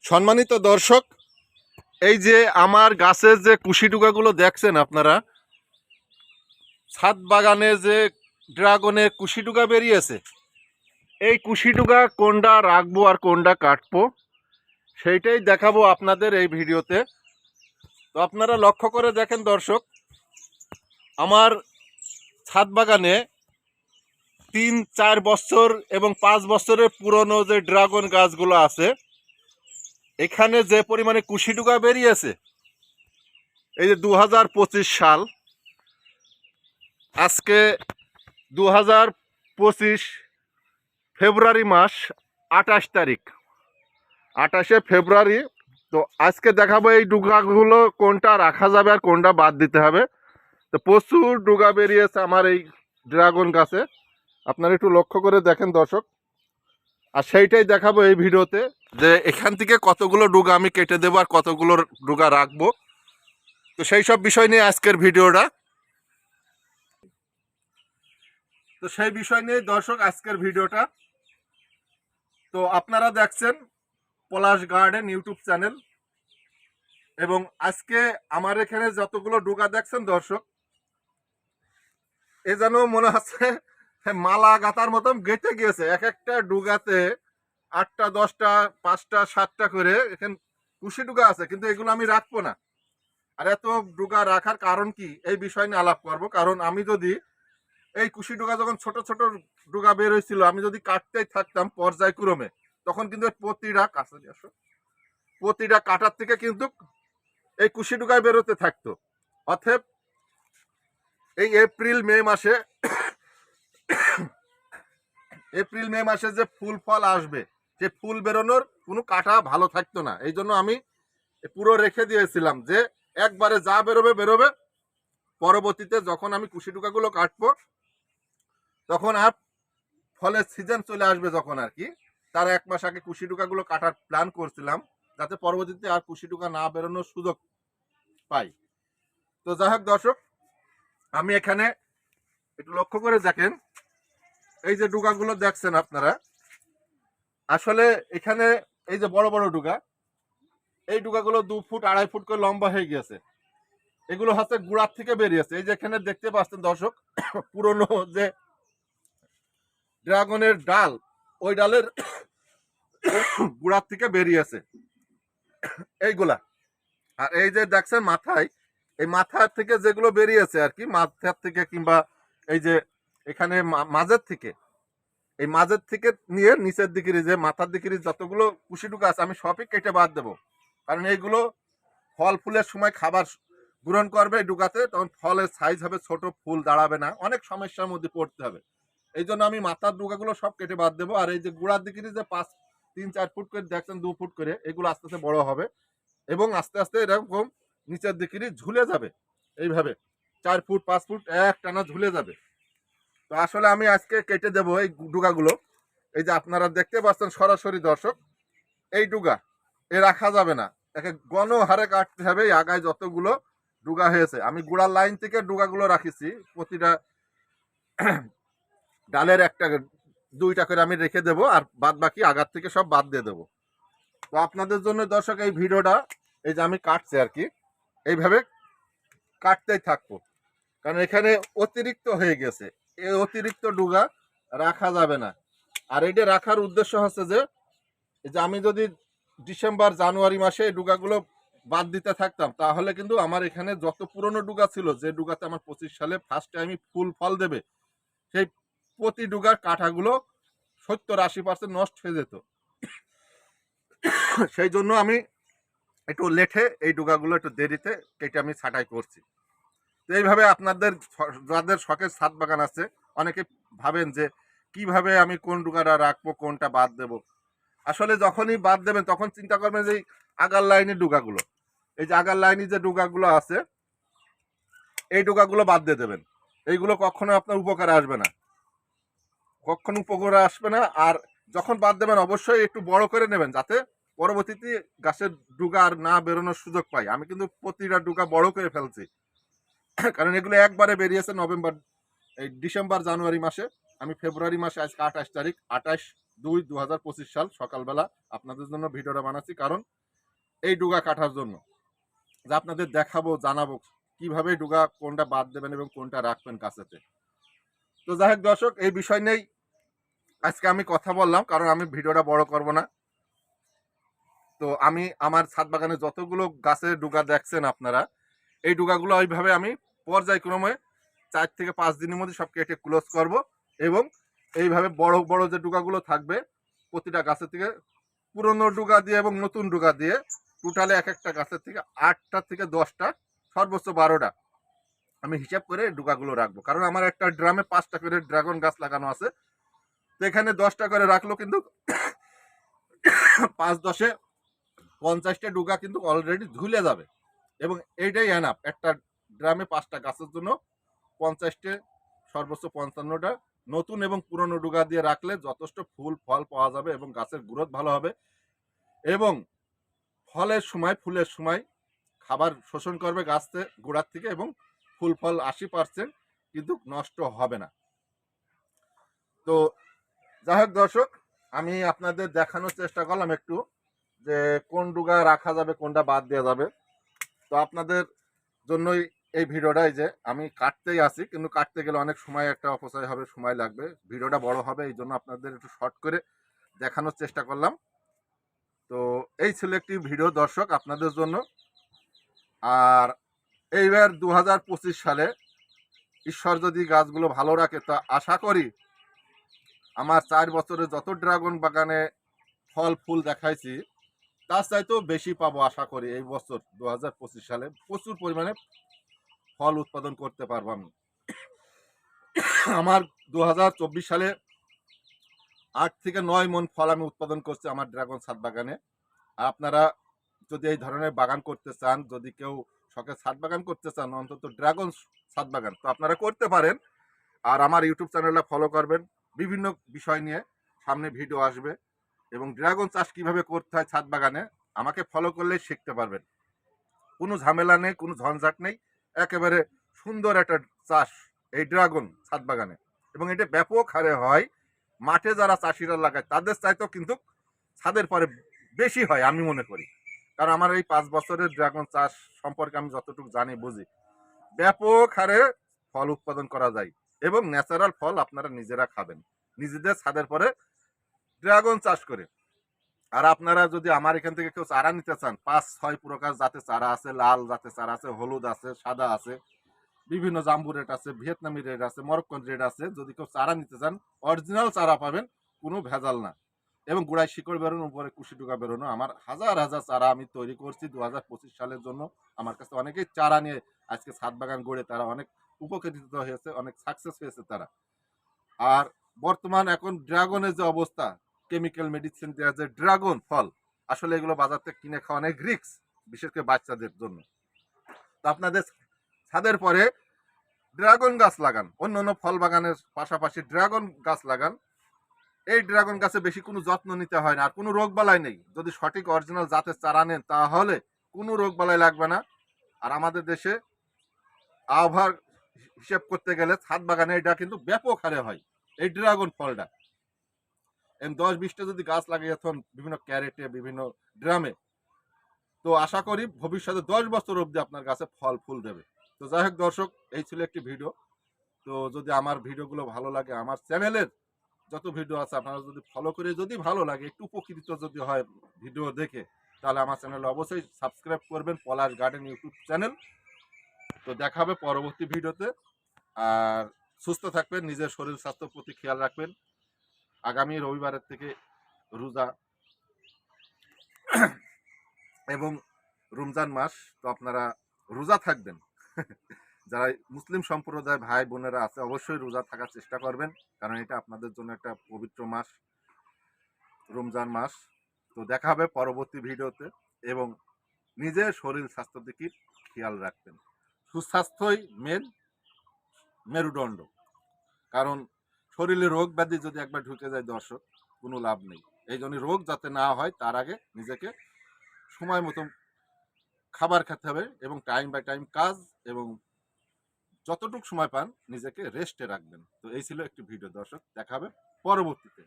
সম্মানিত দর্শক, এই যে আমার গাছের যে কুশি ডুগাগুলো দেখছেন আপনারা, ছাদ বাগানে যে ড্রাগনের কুশি ডুগা বেরিয়েছে, এই কুশি ডুগা কোনটা রাখবো আর কোনটা কাটবো সেইটাই দেখাবো আপনাদের এই ভিডিওতে। তো আপনারা লক্ষ্য করে দেখেন দর্শক, আমার ছাদ বাগানে 3-4 বছর এবং 5 বছরের পুরনো যে ড্রাগন গাছগুলো আছে, এখানে যে পরিমাণে কুশি ডুগা বেরিয়েছে, এই যে 2025 সাল, আজকে 2025 ফেব্রুয়ারি মাস, 28 তারিখ, 28শে ফেব্রুয়ারি। তো আজকে দেখাবো এই ডুগাগুলো কোনটা রাখা যাবে আর কোনটা বাদ দিতে হবে। তো প্রচুর ডুগা বেরিয়েছে আমার এই ড্রাগন গাছে, আপনারা একটু লক্ষ্য করে দেখেন দর্শক। আর সেইটাই দেখাবো এই ভিডিওতে, যে এখান থেকে কতগুলো ডুগা আমি কেটে দেবো আর কতগুলো ডুগা রাখবো। তো সেই সব বিষয় নিয়ে আজকের ভিডিওটা। তো সেই বিষয় নিয়ে দর্শক আজকের ভিডিওটা। তো আপনারা দেখছেন পলাশ গার্ডেন ইউটিউব চ্যানেল, এবং আজকে আমার এখানে যতগুলো ডুগা দেখছেন দর্শক, এ যেন মনে হচ্ছে মালা গাতার মতন গেঁথে গিয়েছে। এক একটা ডুগাতে 8টা 10টা 5টা 7টা করে এখানে কুশি ডুগা আছে, কিন্তু এগুলো আমি রাখবো না। আর এত ডুগা রাখার কারণ কি, এই বিষয় নিয়ে আলাপ করবো। কারণ আমি যদি এই কুশি ডুগা যখন ছোট ছোট ডুগা বের হয়েছিল, আমি যদি কাটতেই থাকতাম পর্যায়ক্রমে, তখন কিন্তু প্রতিটা কাটার থেকে কিন্তু এই কুশি ডুগায় বেরোতে থাকতো। অতএব এই এপ্রিল মে মাসে যে ফুল ফল আসবে, সে ফুল বেরোনোর কোনো কাটা ভালো থাকতো না। এই জন্য আমি পুরো রেখে দিয়েছিলাম যে একবারে যা বেরোবে বেরোবে, পরবর্তীতে যখন আমি কুশি ডুগাগুলো কাটবো, তখন আর ফলের সিজন চলে আসবে যখন আর কি, তার 1 মাস আগে কুশি ডুগাগুলো কাটার প্ল্যান করছিলাম, যাতে পরবর্তীতে আর কুশি ডুগা না বেরোনোর সুযোগ পাই। তো যাই হোক দর্শক, আমি এখানে একটু লক্ষ্য করে দেখেন, এই যে ডুগাগুলো দেখছেন আপনারা, আসলে এখানে এই যে বড় বড় ডুগা, এই ডুগাগুলো 2 ফুট 2.5 ফুট করে লম্বা হয়ে গেছে। এগুলো হচ্ছে গুড়ার থেকে বেরিয়েছে। এই যে এখানে দেখতে পাচ্ছেন দর্শক, পুরনো যে ড্রাগনের ডাল, ওই ডালের গুড়ার থেকে বেরিয়েছে এইগুলা। আর এই যে দেখছেন মাথায়, এই মাথার থেকে যেগুলো বেরিয়েছে আর কি, মাথার থেকে কিংবা এই যে এখানে মাঝের থেকে, এই মাঝের থেকে নিয়ে নিচের দিকের যে মাথার দিকের যতগুলো কুশি ডুগা আছে, আমি সবই কেটে বাদ দেবো। কারণ এইগুলো ফল ফুলের সময় খাবার গ্রহণ করবে ডুগাতে, তখন ফলের সাইজ হবে ছোট, ফুল দাঁড়াবে না, অনেক সমস্যার মধ্যে পড়তে হবে। এই জন্য আমি মাথার ডুগাগুলো সব কেটে বাদ দেবো। আর এই যে গোড়ার দিকের যে 3-4 ফুট করে দেখছেন, 2 ফুট করে, এগুলো আস্তে আস্তে বড় হবে এবং আস্তে আস্তে এরকম নিচের দিকে ঝুলে যাবে, এইভাবে 4 ফুট 5 ফুট এক টানা ঝুলে যাবে। তো আসলে আমি আজকে কেটে দেবো এই ডুগাগুলো। এই যে আপনারা দেখতে পাচ্ছেন সরাসরি দর্শক, এই ডুগা এ রাখা যাবে না, একে গণ হারে কাটতে হবে। এই আগায় যতগুলো ডুগা হয়েছে, আমি গোড়ার লাইন থেকে ডুগাগুলো রাখিছি, প্রতিটা ডালের 1-2টা করে আমি রেখে দেবো, আর বাদ বাকি আগার থেকে সব বাদ দিয়ে দেবো। তো আপনাদের জন্য দর্শক এই ভিডিওটা, এই যে আমি কাটছি আর কি, এইভাবে কাটতেই থাকবো, কারণ এখানে অতিরিক্ত হয়ে গেছে। এই অতিরিক্ত ডুগা রাখা যাবে না। আর এটা রাখার উদ্দেশ্য হচ্ছে যে, এই যে আমি যদি ডিসেম্বর জানুয়ারি মাসে এই ডুগাগুলো বাদ দিতে থাকতাম, তাহলে কিন্তু আমার এখানে যত পুরনো ডুগা ছিল, যে ডুগাতে আমার 25 সালে ফার্স্ট টাইমই ফুল ফল দেবে, সেই প্রতি ডুগার কাঠাগুলো 70-80% নষ্ট হয়ে যেত। সেই জন্য আমি একটু লেটে এই ডুগাগুলো একটু দেরিতে কেটে আমি ছাঁটাই করছি। তো এইভাবে আপনাদের যাদের শখের ছাদ বাগান আছে, অনেকে ভাবেন যে কিভাবে আমি কোন ডুগাটা রাখবো, কোনটা বাদ দেব। আসলে যখনই বাদ দেবেন, তখন চিন্তা করবেন যে আগার লাইনের ডুগাগুলো, এই যে আগার লাইনে যে ডুগাগুলো আছে, এই ডুগাগুলো বাদ দিয়ে দেবেন। এইগুলো কখনো আপনার উপকারে আসবে না, কখনো উপকারে আসবে না। আর যখন বাদ দেবেন, অবশ্যই একটু বড় করে নেবেন, যাতে পরবর্তীতে গাছের ডুগা আর না বেরোনোর সুযোগ পাই। আমি কিন্তু প্রতিটা ডুগা বড় করে ফেলছি, কারণ এগুলো একবারে বেরিয়েছে ডিসেম্বর জানুয়ারি মাসে। আমি ফেব্রুয়ারি মাসে, আজকে 28 তারিখ, 28 2/2/2025 সাল সকালবেলা আপনাদের জন্য ভিডিওটা বানাচ্ছি, কারণ এই ডুগা কাটার জন্য, যে আপনাদের দেখাবো, জানাবো কিভাবে ডুগা কোনটা বাদ দেবেন এবং কোনটা রাখবেন কাছেতে। তো যাই হোক দর্শক, এই বিষয় নেই আজকে আমি কথা বললাম, কারণ আমি ভিডিওটা বড় করব না। তো আমি আমার ছাদ বাগানে যতগুলো গাছের ডুগা দেখছেন আপনারা, এই ডুগাগুলো ওইভাবে আমি পর্যায়ক্রমে 4 থেকে 5 দিনের মধ্যে সব কেটে ক্লোজ করব, এবং এইভাবে বড় বড় যে ডুগাগুলো থাকবে প্রতিটা গাছের থেকে পুরনো ডুগা দিয়ে এবং নতুন ডুগা দিয়ে টোটালে এক একটা গাছের থেকে 8টা থেকে 10টা, সর্বোচ্চ 12টা আমি হিসাব করে ডুগাগুলো রাখবো। কারণ আমার একটা ড্রামে 5টা করে ড্রাগন গাছ লাগানো আছে। তো এখানে 10টা করে রাখলো কিন্তু 5-10-এ 50টা ডুগা কিন্তু অলরেডি ঝুলে যাবে, এবং এইটাই এনাফ। একটা ড্রামে 5টা গাছের জন্য 50টে, সর্বোচ্চ 55টা নতুন এবং পুরনো ডুগা দিয়ে রাখলে যথেষ্ট ফুল ফল পাওয়া যাবে এবং গাছের গ্রোথ ভালো হবে, এবং ফলের সময়, ফুলের সময় খাবার শোষণ করবে গাছে গোড়ার থেকে, এবং ফুল ফল 80% কিন্তু নষ্ট হবে না। তো যাই হোক দর্শক, আমি আপনাদের দেখানোর চেষ্টা করলাম একটু যে কোন ডুগা রাখা যাবে, কোনটা বাদ দেওয়া যাবে। তো আপনাদের জন্যই এই ভিডিওটাই, যে আমি কাটতেই আসি, কিন্তু কাটতে গেলে অনেক সময় একটা অপচয় হবে, সময় লাগবে, ভিডিওটা বড় হবে, এই জন্য আপনাদের একটু শর্ট করে দেখানোর চেষ্টা করলাম। তো এই ছিল একটি ভিডিও দর্শক আপনাদের জন্য। আর এইবার 2025 সালে ঈশ্বর যদি গাছগুলো ভালো রাখে, তা আশা করি আমার 4 বছরে যত ড্রাগন বাগানে ফল ফুল দেখাইছি তার চাইতেও বেশি পাবো আশা করি। এই বছর 2025 সালে প্রচুর পরিমাণে ফল উৎপাদন করতে পারবো আমি। আমার 2024 সালে 8 থেকে 9 মণ ফল আমি উৎপাদন করছি আমার ড্রাগন ছাদ বাগানে। আপনারা যদি এই ধরনের বাগান করতে চান, যদি কেউ শখে ছাদ বাগান করতে চান, অন্তত ড্রাগন ছাদ বাগান, তো আপনারা করতে পারেন। আর আমার ইউটিউব চ্যানেলটা ফলো করবেন, বিভিন্ন বিষয় নিয়ে সামনে ভিডিও আসবে, এবং ড্রাগন চাষ কিভাবে করতে হয় ছাদ বাগানে আমাকে ফলো করলেই শিখতে পারবেন। কোনো ঝামেলা নেই, কোনো ঝঞ্ঝাট নেই, একেবারে সুন্দর একটা চাষ এই ড্রাগন ছাদ বাগানে, এবং এটা ব্যাপক হারে হয়। মাঠে যারা চাষিরা লাগায় তাদের চাইতেও কিন্তু ছাদের পরে বেশি হয় আমি মনে করি, কারণ আমার এই 5 বছরের ড্রাগন চাষ সম্পর্কে আমি যতটুকু জানি বুঝি, ব্যাপক হারে ফল উৎপাদন করা যায়, এবং ন্যাচারাল ফল আপনারা নিজেরা খাবেন নিজেদের ছাদের পরে ড্রাগন চাষ করে। আর আপনারা যদি আমার এখান থেকে কেউ চারা নিতে চান, 5-6 প্রকার জাতের চারা আছে, লাল জাতের চারা আছে, হলুদ আছে, সাদা আছে, বিভিন্ন জাম্বু রেড আছে, ভিয়েতনামি রেড আছে, মরক্কন রেড আছে। যদি কেউ চারা নিতে চান, অরিজিনাল চারা পাবেন, কোনো ভেজাল না, এবং গোড়ায় শিকড় বেরোনো, উপরে কুশি ডুকা বেরোনো। আমার হাজার হাজার চারা আমি তৈরি করছি 2025 সালের জন্য। আমার কাছে অনেকেই চারা নিয়ে আজকে ছাদ বাগান গড়ে তারা অনেক উপকৃত হয়েছে, অনেক সাকসেস হয়েছে তারা। আর বর্তমান এখন ড্রাগনের যে অবস্থা, কেমিক্যাল মেডিসিন দেওয়া যে ড্রাগন ফল, আসলে এগুলো বাজার থেকে কিনে খাওয়া অনেক রিস্ক, বিশেষ করে বাচ্চাদের জন্য। তো আপনাদের ছাদের পরে ড্রাগন গাছ লাগান, অন্য অন্য ফল বাগানের পাশাপাশি ড্রাগন গাছ লাগান। এই ড্রাগন গাছে বেশি কোনো যত্ন নিতে হয় না, আর কোনো রোগ বালাই নেই। যদি সঠিক অরিজিনাল জাতের চারা নেন তাহলে কোনো রোগ বালাই লাগবে না। আর আমাদের দেশে আবহাওয়ার হিসেব করতে গেলে ছাদ বাগানে এটা কিন্তু ব্যাপক হারে হয় এই ড্রাগন ফলটা। 10-20টা যদি গাছ লাগিয়ে এখন বিভিন্ন ক্যারেটে, বিভিন্ন ড্রামে, তো আশা করি ভবিষ্যতে 10 বছর অবধি আপনার গাছে ফল ফুল দেবে। তো যাই হোক দর্শক, এই ছিল একটি ভিডিও। তো যদি আমার ভিডিওগুলো ভালো লাগে, আমার চ্যানেলের যত ভিডিও আছে আপনারা যদি ফলো করে, যদি ভালো লাগে, একটু উপকৃত যদি হয় ভিডিও দেখে, তাহলে আমার চ্যানেলে অবশ্যই সাবস্ক্রাইব করবেন, পলাশ গার্ডেন ইউটিউব চ্যানেল। তো দেখা হবে পরবর্তী ভিডিওতে। আর সুস্থ থাকবেন, নিজের শরীর স্বাস্থ্যের প্রতি খেয়াল রাখবেন। আগামী রবিবারের থেকে রোজা এবং রমজান মাস, তো আপনারা রোজা থাকবেন। যারা মুসলিম সম্প্রদায় ভাই বোনেরা আছে অবশ্যই রোজা থাকার চেষ্টা করবেন, কারণ এটা আপনাদের জন্য একটা পবিত্র মাস, রমজান মাস। তো দেখা হবে পরবর্তী ভিডিওতে, এবং নিজের শরীর স্বাস্থ্যের দিকে খেয়াল রাখবেন। সুস্বাস্থ্যই মেরুদণ্ড, কারণ শরীরে রোগ ব্যাধি যদি একবার ঢুকে যায় দর্শক, কোনো লাভ নেই। এই জন্য রোগ যাতে না হয় তার আগে নিজেকে সময় মতো খাবার খেতে হবে, এবং টাইম বাই টাইম কাজ, এবং যতটুকু সময় পান নিজেকে রেস্টে রাখবেন। তো এই ছিল একটি ভিডিও দর্শক, দেখা হবে পরবর্তীতে।